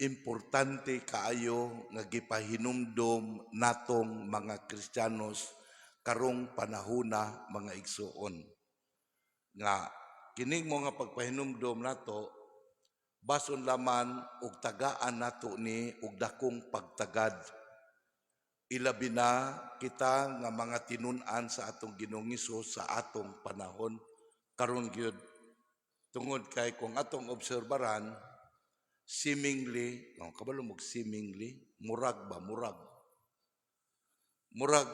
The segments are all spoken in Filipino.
importante kaayo nga gipahinumdom natong mga Kristiyanos karong panahona mga igsuon. Nga kining mga pagpahinumdom nato bason laman og tagaan nato ni og dakong pagtagad. Ilabi na kita nga mga tinun-an sa atong Ginoong Hesus sa atong panahon karon gyud. Tungod kay kung atong obserbaran, seemingly, kabalo mo seemingly, murag ba, murag. Murag,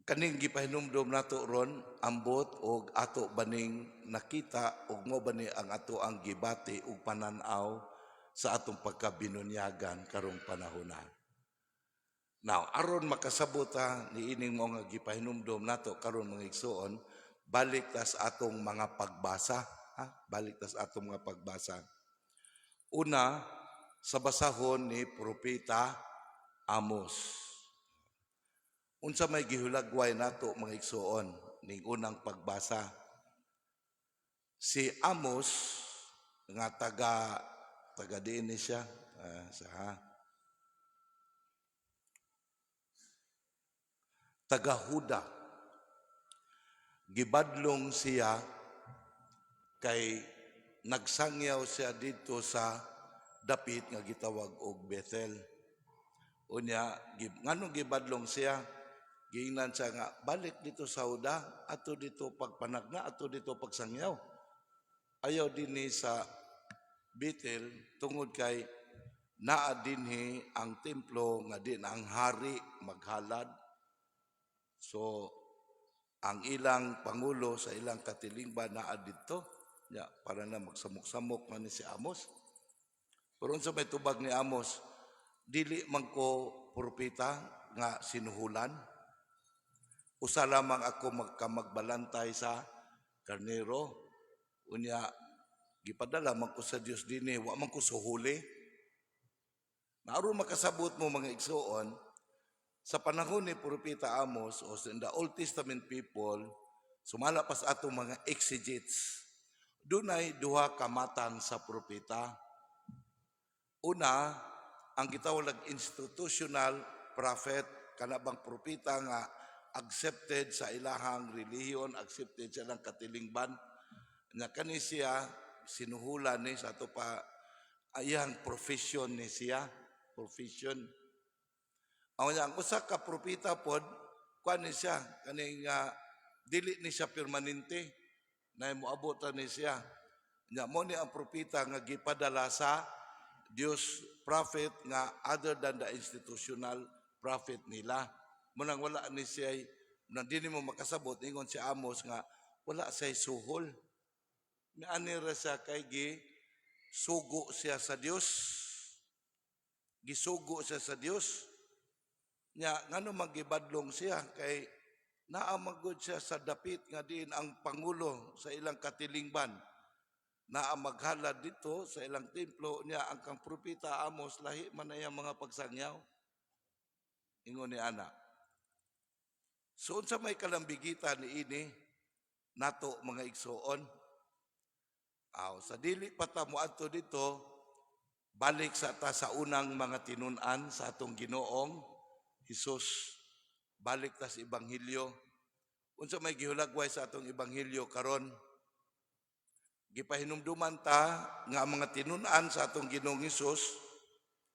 kaning gipahinumdom nato ron, ambot o ato baning nakita o mo bani ang ato ang gibati o pananaw sa atong pagkabinunyagan karong panahona. Now, aron makasabota ni ining mga gipahinumdom nato karon mga igsuon, balik tas atong mga pagbasa, balik tas atong mga pagbasa. Una, sa basahon ni Propeta Amos. Unsa may gihulagway nato mga igsuon ning unang pagbasa. Si Amos nga taga diin ni siya taga Huda. Gibadlong siya kay nagsangyaw siya dito sa dapit nga gitawag og Bethel. Unya, nganong gibadlong siya? Giingnan siya nga, balik dito sa Huda, ato dito pagpanagna, ato dito pagsangyaw. Ayaw dinhi sa Bethel, tungod kay naa dinhi ang templo nga din ang hari maghalad. So, ang ilang pangulo sa ilang katilingban naa dito, para na magsamok-samok man ni si Amos. Pero unsa may tubag ni Amos, dili man ko propeta nga sinuhulan. Usa lamang ako magbalantay sa karnero. Unya, gipadala man ko sa Dios dinhi, wa man ko suhuli. Maaron makasabot mo mga igsuon, sa panahon ni Propeta Amos o in the Old Testament people, sumala pa sa atong mga exegetes, dunay duha ka matang sa propeta. Una, ang gitawag institutional prophet, kanabang propeta nga accepted sa ilahang relihiyon, accepted sa ilang katilingban, nga kani siya sinuhulan ni sa ato pa ayang profession ni siya, profession. Ang usa ka propeta pod kuan ni siya kaning dili ni siya permanente na moabot ni siya. Nya mo ni ang propeta nga gipadala sa Dios prophet nga other than the institutional prophet nila. Munang wala ni siya nang dili mo makasabot ingon si Amos nga wala say suhol. Ani ra siya kay sugo siya sa Dios. Gisugo siya sa Dios. Nya ngano magibadlong siya kay naamagod siya sa dapit nga diin ang pangulo sa ilang katilingban. Naamaghalad dito sa ilang templo niya ang kang propeta Amos lahi man na mga pagsangyaw. Ingon ni ana. So unsa may kalambigitan ni ini nato mga igsuon? Sa dili pa ta moadto dito, balik sa ta sa unang mga tinun-an sa atong Ginoong Hesus, balik ta sa Ebanghelyo. Unsa may gihulagway sa atong Ebanghelyo karon? Gipahinumduman ta nga mga tinun-an sa atong Ginoong Hesus,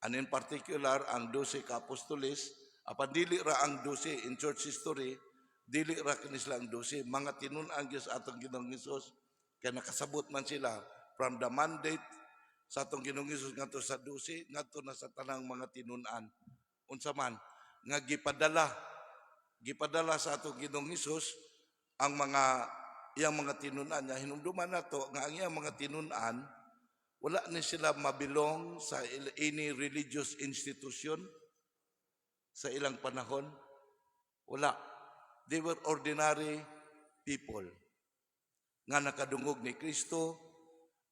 and in particular ang 12 ka apostoles, apan dili ra ang 12 in church history, dili ra kini sila ang 12, mga tinun-an gyud sa atong Ginoong Hesus, kaya nakasabot man sila from the mandate sa atong Ginoong Hesus ngadto sa 12 ngadto na sa tanang mga tinun-an. Unsa man nga gipadala sa atong Ginoong Hesus ang mga iyang mga tinun-an niya. Hinumduman nato nga ang iyang mga tinun-an wala ni sila mabilong sa any religious institution sa ilang panahon. Wala. They were ordinary people nga nakadungog ni Kristo,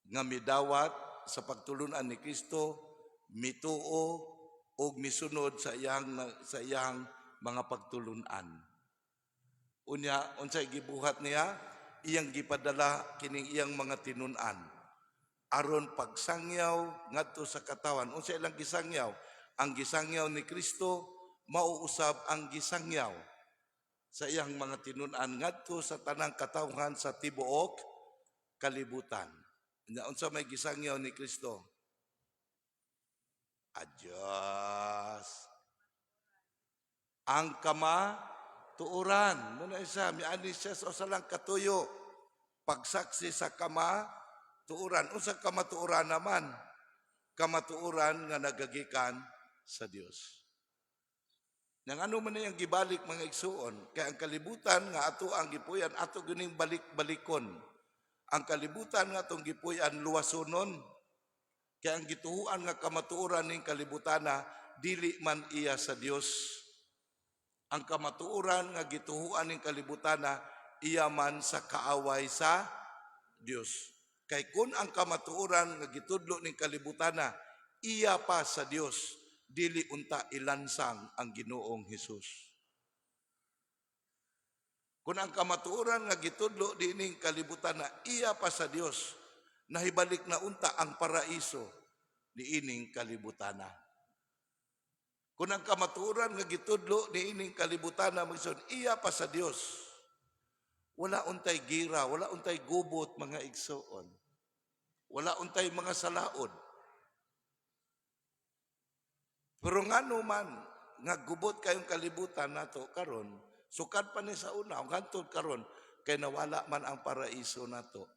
nga midawat sa pagtulunan ni Kristo, mituo o misunod sa iyang mga pagtulunan. Unya, unsay gibuhat niya, iyang gipadala kining iyang mga tinun-an. aron pagsangyaw ngadto sa katawan. Unsa ilang gisangyaw? Ang gisangyaw ni Kristo mauusab ang gisangyaw sa iyang mga tinun-an ngadto sa tanang katawhan sa tibuok kalibutan. Nya unsa may gisangyaw ni Kristo? Adyos. Ang kamatuoran. Muna isa, miani siya sa usalang katuyo. Pagsaksi sa kamatuoran. Unsa kamatuoran naman? Kamatuoran nga nagagikan sa Dios. Nang ano man yung gibalik mga igsuon, kaya ang kalibutan nga ato ang gipuyan, ato gining balik-balikon. Ang kalibutan nga atong gipuyan luwasonon. Kaya ang gituhuan nga kamatuoran ning kalibutana, dili man iya sa Dios. Ang kamatuoran nga gituhuan ning kalibutana, iya man sa kaaway sa Dios. Kay kun ang kamatuoran nga gitudlo ning kalibutana, iya pa sa Dios, dili unta ilansang ang Ginoong Hesus. Kung ang kamatuoran nga gitudlo dining kalibutan na iya pa sa Dios, nahibalik na unta ang paraiso diining kalibutana. Kung ang kamatuoran nga gitudlo diining kalibutana magson iya pa sa Dios, wala untay gira, wala untay gubot mga igsoon. Wala untay mga salaod. Pero ngano man nga gubot kayong kalibutan nato karon, sukad pa ni sa una, hangtod karon kay nawala man ang paraiso nato.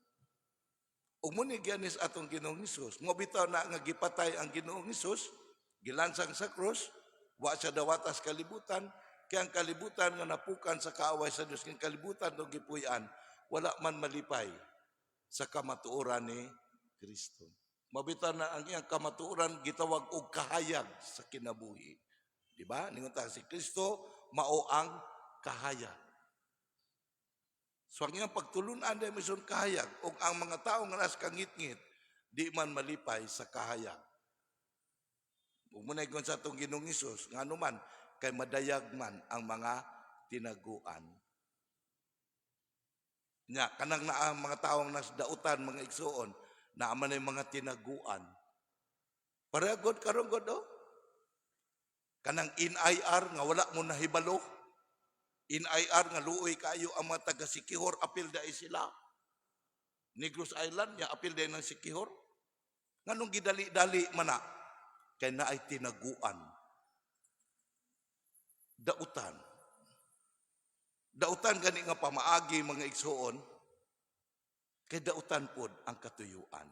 Ug muni gianis atong Ginoong Hesus, mo bitaw na nga gipatay ang Ginoong Hesus, gilansang sa krus, wa siya dawatas kalibutan, kaya ang kalibutan nga napukan sa kaaway sa Dios, kang kalibutan do gipuy-an, wala man malipay sa kamatuoran ni Kristo. Mabitaw na ang iyang kamatuoran gitawag og kahayag sa kinabuhi. Di ba? Ningon ta si Kristo mao ang kahayag. So ang iyang pagtulunan ay mission kahayag ug ang mga tao nga nas kangit-ngit di man malipay sa kahayag. Ug munay kon sa atong Ginoong Hesus ngano man kay madayag man ang mga tinaguan. Nya kanang naa mga taong nas dautan mga igsuon na man ay mga tinaguan. Paragod karon god do. Kanang NIR nga wala mo nahibalo. NIR nga luoy kayo ang mga taga Sikihor apil dai sila. Negros Island nya apil dai ng Sikihor. Nganong gidali-dali man na kay naay tinaguan. Dautan. Dautan gani nga pamaagi mga igsuon. Kay dautan pod ang katuyuan.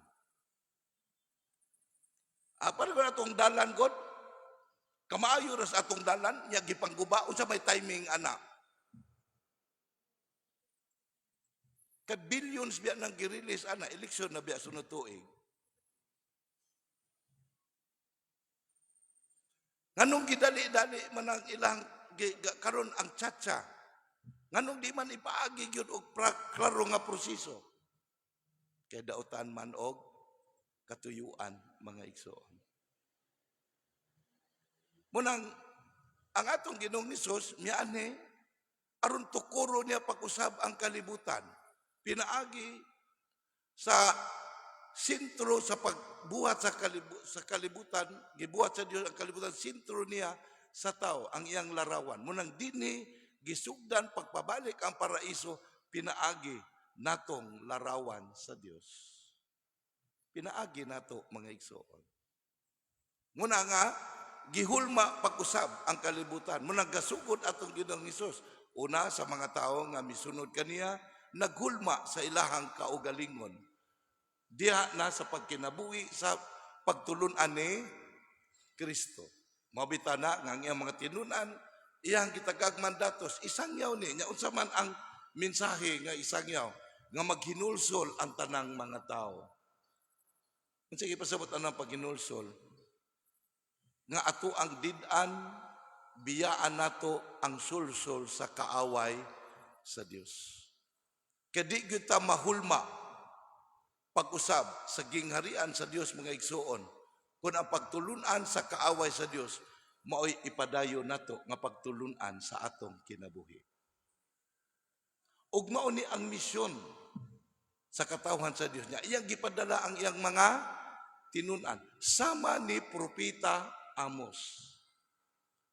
Para ba natong dalan god? Kamaayo ras atong dalan nya gipanggubaon sa may timing ana. Kay billions biya nang gi-release ana eleksyon na biya sunod tuig. Nganong gidali-dali man ang ilang karon ang tsatsa. Nganong di man ipaagi gyud og klaro nga proseso. Kay dautan man og katuyuan mga igsoon. Munang ang atong Ginoong Hesus miani aron tukuro niya pag-usab ang kalibutan. Pinaagi sa sentro sa pagbuhat sa kalibutan, gibuhat sa Dios ang kalibutan, sentro niya sa tao ang iyang larawan. Munang dinhi gisugdan pagpabalik ang paraiso, pinaagi natong larawan sa Dios. Pinaagi nato mga igsoon. Muna nga gihulma pag-usab ang kalibutan. Muna gasugod atong Ginoong Hesus. Una sa mga tao nga misunod kaniya, naghulma sa ilahang kaugalingon. Diha na sa pagkinabuhi sa pagtulunan ni Kristo. Mabita na nga iyang mga tinunan, iyang gitagag mandatos, isangyaw ni, nya unsa man ang mensahe nga isangyaw, nga maghinulsol ang tanang mga tao. Unsa gipasabot anang paghinulsol? Nga ato ang did-an, biyaan nato ang sulsol sa kaaway sa Dios. Kadi gyud ta mahulma pag-usab sa gingharian sa Dios mga igsuon. Kung ang pagtulunan sa kaaway sa Dios mao'y ipadayo nato nga pagtulunan sa atong kinabuhi. Ug mao ni ang misyon sa katawhan sa Dios niya. Iyang gipadala ang iyang mga tinunan. Sama ni Propeta Amos.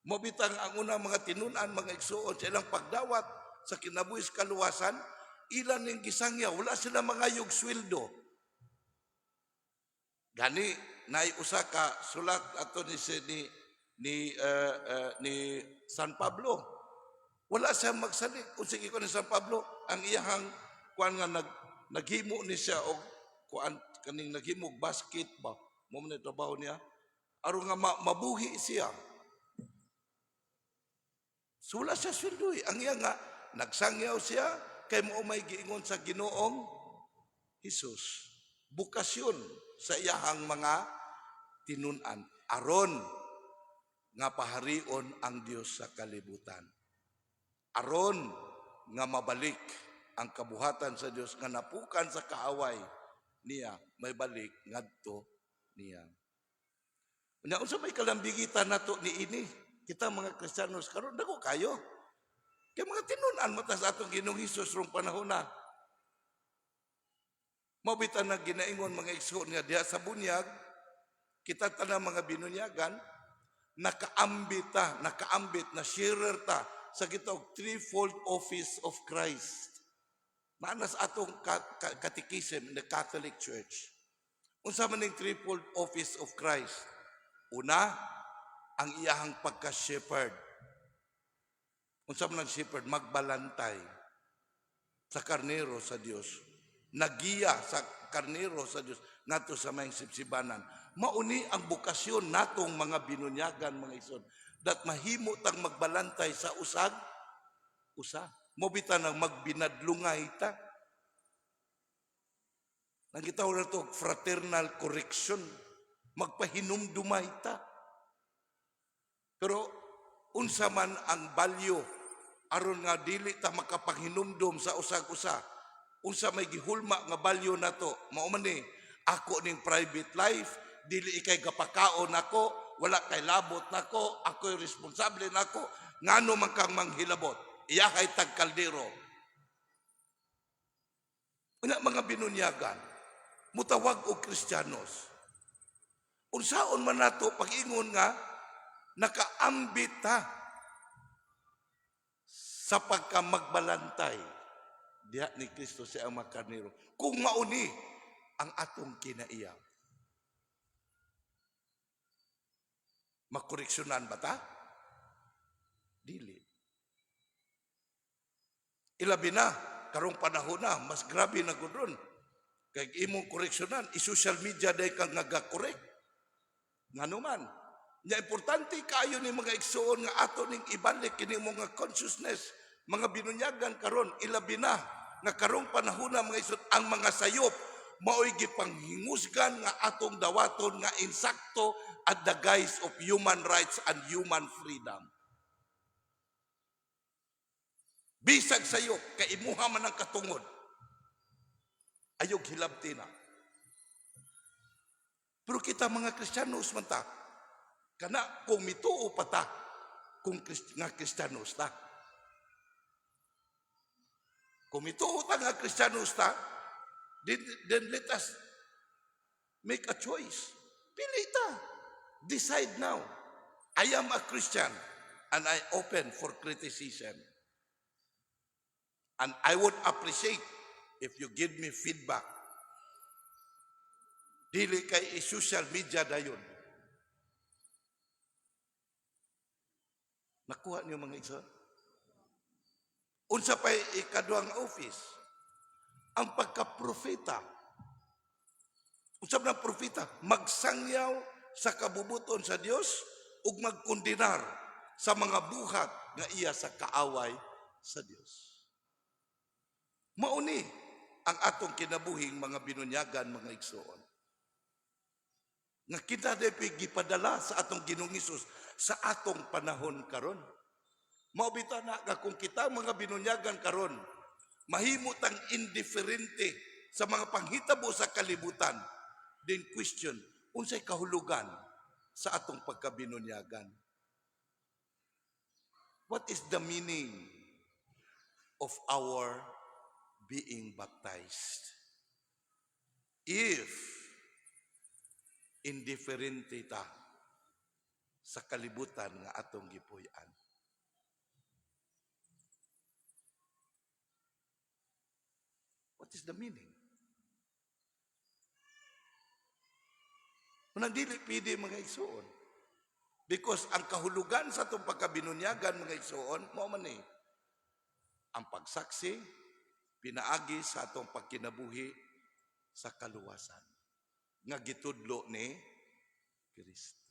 Mobitang ang unang mga tinunan, mga igsuon sa ilang pagdawat sa kinabuhis kaluwasan, ilan ning gisangya, wala sila mga yugsweldo. Gani usa ka sulat ato ni San Pablo. Wala siya magsalig. Kung sige ko ni San Pablo, ang iyahang kuan nga naghimo ni siya og kuan kaning naghimo og basket ba. Mo man trabaho niya. Aron nga mabuhi siya. So wala siya sweldo. Ang iya nga nagsangyaw siya kay mo may giingon sa Ginoong Hesus. Bukasyon sa iyahang mga tinunan aron nga paharion ang Dios sa kalibutan. Aron nga mabalik ang kabuhatan sa Dios nga napukan sa kaaway niya, may balik ngadto niya. Nya unsa may kalambigitan nato ni ini? Kita mga Kristiyanos karon dako kayo. Kay mga tinunan mata sa atong Ginoong Hesus rong panahon na. Mabitan na ginaingon mga igsoon nga diha sa bunyag, kita tanang mga binunyagan, nakaambit na sharer ta sa gitawag threefold office of Christ. Maanas atong catechism in the Catholic Church. Unsa man ning threefold office of Christ? Una, ang iyahang pagka-shepherd. Unsa man ang shepherd? Magbalantay sa karnero sa Dios. Nagiya sa karnero sa Dios nato sa may sipsibanan. Mauni ang bukasyon natong mga binunyagan, mga igsoon, dat mahimo tang magbalantay sa usa. Mobita nang magbinadlungay ta. Nang gitawag na to fraternal correction. Magpahinumdumay ta. Pero unsa man ang balyo aron nga dili ta makapanghinumdum sa usag-usa. Unsa may gihulma nga balyo nato? Mao man ni ako ning private life, dili ikay gapakaon nako, wala kay labot nako, ako'y responsable nako, ngano man kang manghilabot. Iyahay tag kaldero. Una mga binunyagan, mutawag og Kristiyanos. Unsaon man nato pag-ingon nga nakaambit ta sa pagkamagbalantay diha ni Kristo sa ang makarnero. Kung mauni ang atong kinaiya. Makoreksyonan ba ta? Dili. Ilabi na, karong panahon na, mas grabe na gudron. Kaya imong koreksyonan, i-social media day kang nagakorek. Nga naman. Nya importante kayo ni mga igsoon nga ato ning ibalik kini mga consciousness, mga binunyagan karon ilabi na nga karong panahon na mga igsoon ang mga sayop mao'y gipanghingusgan nga atong dawaton nga insakto at the guise of human rights and human freedom. Bisag sayop kay imuha man ang katungod. Ayog hilabti na. Pero kita mga Kristiyanos man ta, kana kung mituo pa ta, kung nga Kristiyanos ta. Kung mituo ta nga Kristiyanos ta, then let us make a choice. Pili ta. Decide now. I am a Christian and I open for criticism. And I would appreciate if you give me feedback. Dili kay social media dayon. Nakuha niyo mga igsoon? Unsa pa'y ikaduhang office? Ang pagka-propeta. Unsa man ang propeta? Magsangyaw sa kabubuton sa Dios ug magkondenar sa mga buhat nga iya sa kaaway sa Dios. Mauni ang atong kinabuhing mga binunyagan, mga igsoon. Nga kita dapat gipadala sa atong Ginoong Hesus sa atong panahon karon. Maubita na nga kung kita mga binunyagan karon, mahimot ang indiferente sa mga panghitabo sa kalibutan, then question, unsay kahulugan sa atong pagkabinunyagan? What is the meaning of our being baptized? if indifferente ta sa kalibutan nga atong gipuy-an. What is the meaning? Unang dili pwede mga igsoon. Because ang kahulugan sa itong pagkabinunyagan mga igsoon, mo man eh, ang pagsaksi, pinaagi sa atong pagkinabuhi sa kaluwasan. Nga gitudlo ni Kristo.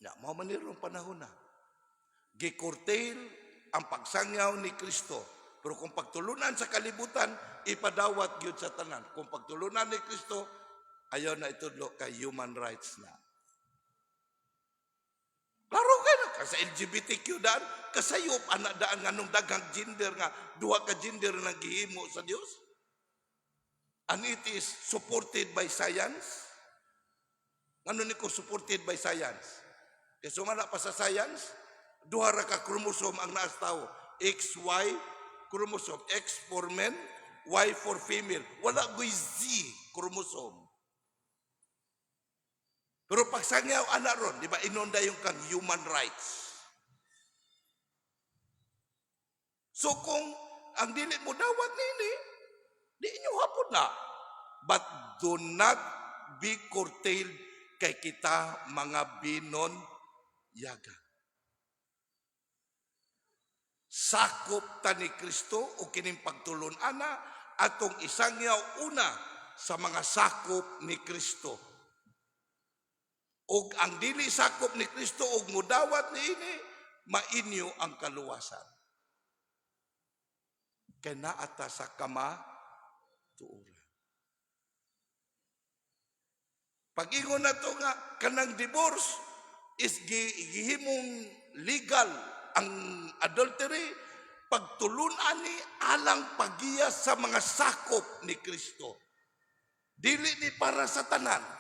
Na, mo man nirong panahon na. Gikurtail ang pagsangyaw ni Kristo. Pero kung pagtulunan sa kalibutan, ipadawat gyud sa tanan. Kung pagtulunan ni Kristo, ayaw na itudlo kay human rights na. Klaro ka na, sa LGBTQ daan, kasayop, anak daan nga nung daghang gender nga, duha ka gender na gihimo sa Dios. And it is supported by science. Ano ni ko supported by science? Kaya sumala pa sa science, duha ra ka chromosome ang naas tao. XY chromosome. X for men, Y for female. Wala go'y Z chromosome. Pero pag sangyaw anak ron, di ba inunda yung kang human rights. So kung ang dili mo dawat nini, di inyo hapon na. But do not be curtailed kay kita mga binon yaga. Sakop ta ni Kristo o kining pagtulon ana atong isangyaw una sa mga sakop ni Kristo. Og ang dili sakop ni Kristo og mudawat niini mainyo ang kaluwasan. Kay naata sa kamatuoran. Pag-ingon na to nga kanang divorce is gihimong legal ang adultery pagtulun ani alang pagiya sa mga sakop ni Kristo. Dili ni para sa tanan.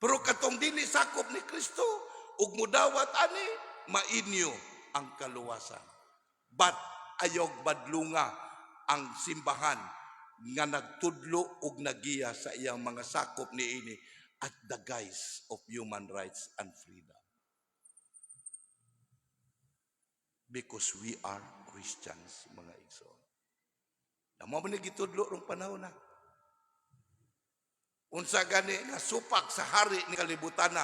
Pero katong dili sakop ni Kristo, ug mudawat ani, mainyo ang kaluwasan. But ayog badlunga ang simbahan nga nagtudlo ug nagiya sa iyang mga sakop niini at the guise of human rights and freedom. Because we are Christians, mga igsoon. Namo man gitudlo rong panahon na. Unsa gani nga supak sa hari ni kalibutan na,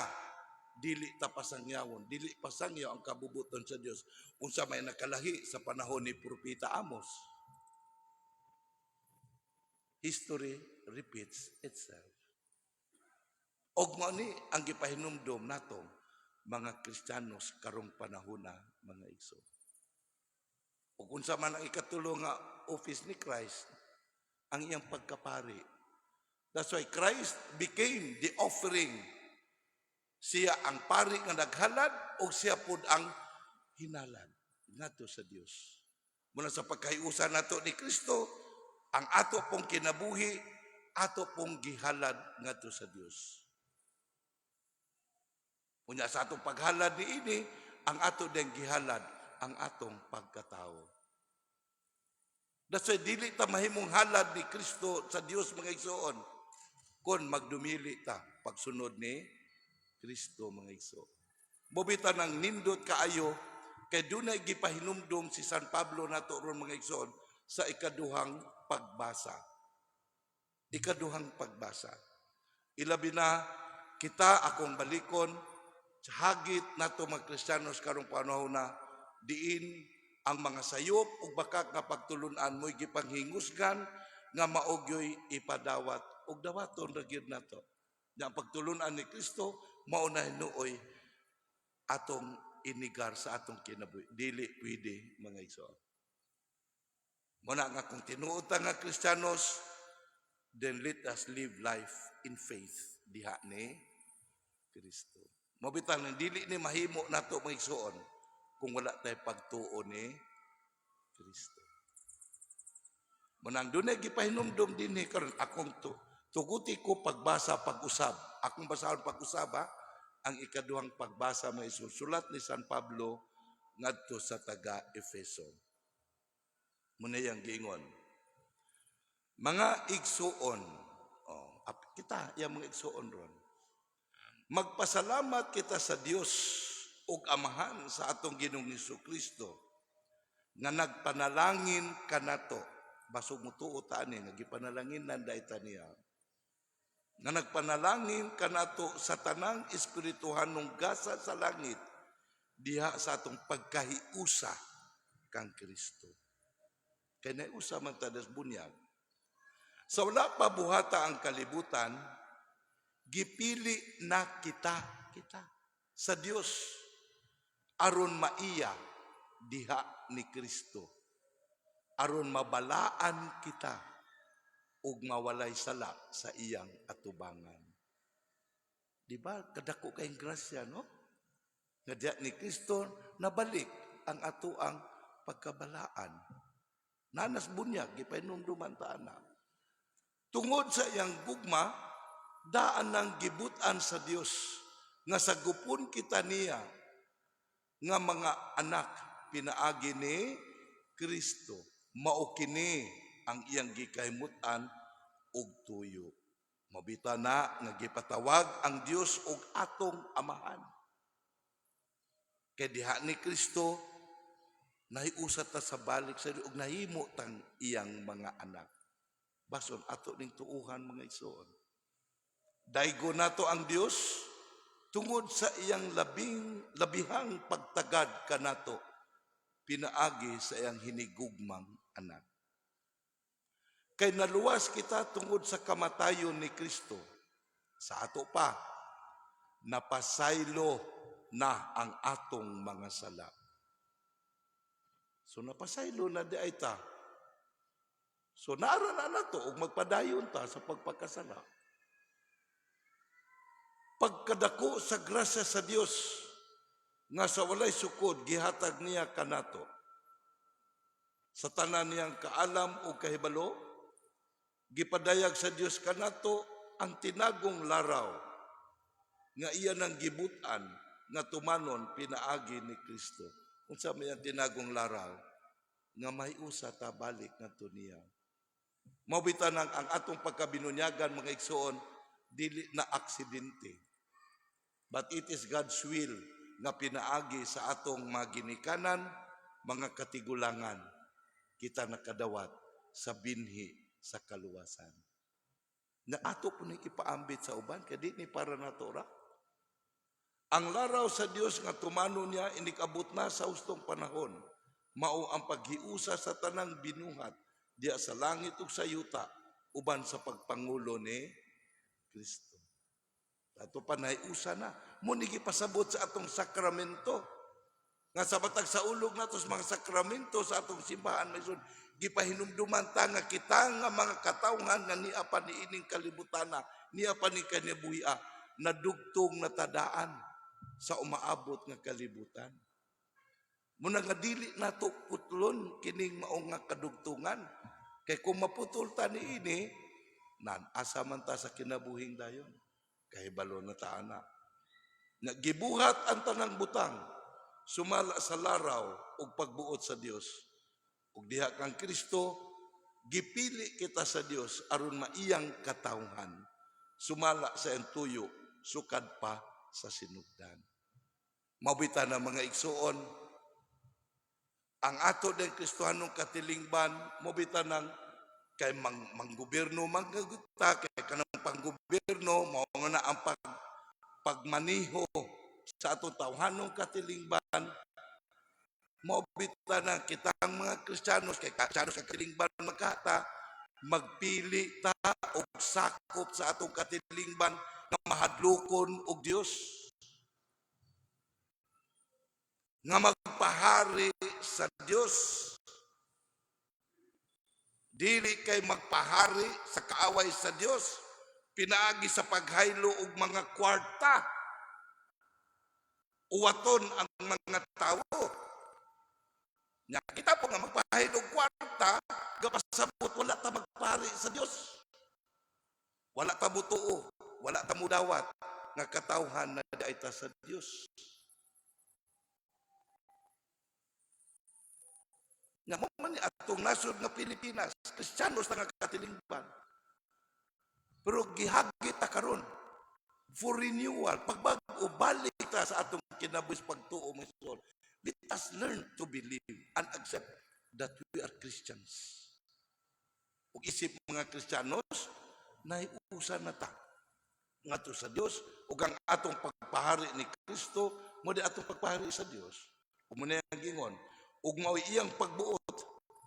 dili ta pasangyawon, dili pasangyaw ang kabubuton sa Dios. Unsa may nakalahi sa panahon ni Propeta Amos. History repeats itself. Og mao ni ang gipahinumdom natong mga Kristiyanos karong panahon na, mga igsoon. Ug unsa man ang ikatulo nga office ni Christ, ang iyang pagkapari. That's why Christ became the offering. Siya ang pari nga naghalad o siya pud ang hinalad ngadto sa Dios. Muna sa pagkayusan nato ni Kristo, ang ato pong kinabuhi, ato pong gihalad ngadto sa Dios. Unya sa atong paghalad niini, ang ato ding gihalad ang atong pagkatao. That's why dili ta mahimong halad ni Kristo sa Dios, mga igsoon, kung magdumili ta pagsunod ni Kristo, mga igsoon. Mobita ng nindot kaayo kay dunay gipahinumdom si San Pablo nato ron, mga igsoon, sa ikaduhang pagbasa. Ikaduhang pagbasa. Ilabi na kita akong balikon sa hagit nato mga Kristiyanos karong panahon na diin ang mga sayop ug bakak nga pagtulunan mo'y gipanghingusgan nga maogyoy ipadawat ug dawaton ra gyud nato. Nga pagtulunan ni Kristo mao na hinuoy atong inigar sa atong kinabuhi. Dili pwede, mga igsoon. Muna nga kung tinuod ta nga Kristiyanos, then let us live life in faith diha ni Kristo. Mabitan dili ni mahimo nato, mga igsoon, kung wala tayo pagtuo ni Kristo. Munang dunay gipahinumdom dinhi karon akong tuguti ko pagbasa pag-usab. Akong basahon pag-usab ang ikaduhang pagbasa mo isusulat ni San Pablo ngadto sa taga Efeso. Muna yang giingon. Mga igsuon, kita, yung mga igsuon ron, magpasalamat kita sa Dios ug Amahan sa atong Ginoong Kristo nga nagpanalangin kanato. Basog mo tuo tani, nagipanalangin nanday taniya. Nga nagpanalangin kanato sa tanang espirituhanong gasa sa langit diha sa atong pagkahiusa kang Kristo. Kay naiusa man tadas bunyag. Sa wala pa buhata ang kalibutan, gipili na kita sa Dios aron maiya diha ni Kristo, aron mabalaan kita ug mawalay sala sa iyang atubangan. Di ba kadako kayong grasya, no? Nga diha ni Kristo nabalik ang atuang pagkabalaan. Nanas bunyag gipainumduman ta ana. Tungod sa iyang gugma, daan ng gibutan sa Dios nga sagupon kita niya nga mga anak pinaagi ni Kristo. Mao kini ang iyang gikahimutan og tuyo. Mabita na nga gipatawag ang Dios og atong Amahan. Kay diha ni Kristo nahiusa ta sa balik sa Dios ug nahimo tang iyang mga anak. Bason ato ning tuuhan mga igsoon. Daygo nato ang Dios tungod sa iyang labihang pagtagad kanato pinaagi sa iyang hinigugmang anak. Kay naluwas kita tungod sa kamatayon ni Kristo. Sa ato pa, napasaylo na ang atong mga sala. So napasaylo na di ay ta. So naara na to ug magpadayon ta sa pagpakasala. Pagkadako sa grasya sa Dios nga sa walay sukod gihatag niya kanato. Sa tanan niyang kaalam o kahibalo, gipadayag sa Dios kanato ang tinagong laraw nga iya nang gibutan nga tumanon pinaagi ni Kristo. Unsa may ang tinagong laraw nga may usa ta balik ngadto niya. Mabitan ang atong pagkabinunyagan mga igsoon dili na aksidente. But it is God's will nga pinaagi sa atong mga ginikanan, mga katigulangan kita nakadawat sa binhi sa kaluwasan. Na ato po ni ipaambit sa uban kay di ni para nato ra. Ang laraw sa Dios nga tumano niya inikabot na sa hustong panahon. Mao ang paghiusa sa tanang binuhat diya sa langit ug sa yuta uban sa pagpangulo ni Kristo. Ato pa naiusa na. Muni gipasabot sa atong sakramento. Nga sa batag sa ulog nato sa mga sakramento sa atong simbahan mayson gipahinumduman ta nga kita nga mga katawhan nga niya pa ni ining kalibutana, niya pa ni kanibuhia nadugtong natadaan sa umaabot nga kalibutan. Muna nga dili nato putlon kining mao nga kadugtungan. Kay kung maputol ta ni ini, asa man ta sa kinabuhing dayon. Kay balo na ta ana. Nagibuhat ang tanang butang, sumala sa laraw ug pagbuot sa Dios. Ug diha kang Kristo, gipili kita sa Dios aron maiyang katawhan. Sumala sa iyang tuyo, sukad pa sa sinugdan. Mabita na mga igsuon, ang ato din Kristohanong katilingban, mabita nang kay manggobyerno magagutta, kay kanang panggobyerno, mao na ang pagmaniho sa atong tawhanong katilingban, mabita na kitang mga Kristiyanos, kay Kristiyanos katilingban magkata, magpili ta og sakop sa atong katilingban nga mahadlokon og Dios. Nga magpahari sa Dios. Dili kay magpahari sa kaaway sa Dios, pinaagi sa paghaylo og mga kwarta. Uwaton ang mga tao. Nya kita po nga magpahaylo og kwarta, gapasabot wala ta magpahari sa Dios. Wala ta mutuo, wala ta mudawat nga katawhan na daita sa Dios. Nga mo man ni atong nasod nga Pilipinas, Kristiyanos na nga katilingban. Pero gihagit ta karon for renewal, pagbago balik ta sa atong kinabuhis pagtuo mo Lord. Let us learn to believe and accept that we are Christians. Ug isip mga Kristiyanos, naiusa na ta ngadto sa Dios ug ang atong pagpahari ni Kristo mo di atong pagpahari sa Dios. Ug mo na ang gingon, ug mao'y iyang pagbuot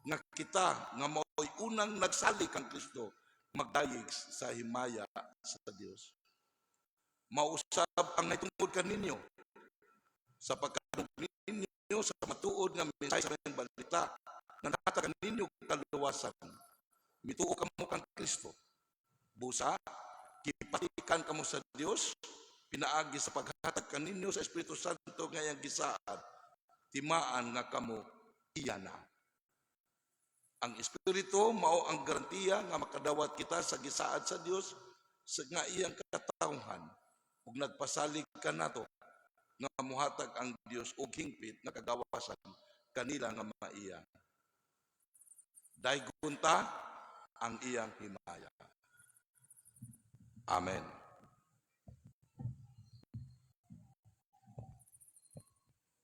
nga kita nga mao'y unang nagsalik ang Kristo magdayeg sa himaya sa Dios. Mausab ang naitungod kaninyo sa pagkadug ninyo sa matuod nga mensahe sa mga balita na natag kaninyo kaluwasan. Mituo kamo kang Kristo. Busa, gipatikan kamo sa Dios, pinaagi sa paghatag kaninyo sa Espiritu Santo nga iyang gisaad, timaan nga kamo iya na. Ang Espiritu mao ang garantiya nga makadawat kita sa gisaad sa Dios sa nga iyang katawhan ug nagpasalig ka nato nga muhatag ang Dios og hingpit nga kagawasan kanila nga maiya. Daygon ta ang iyang himaya. Amen.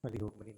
Malihog man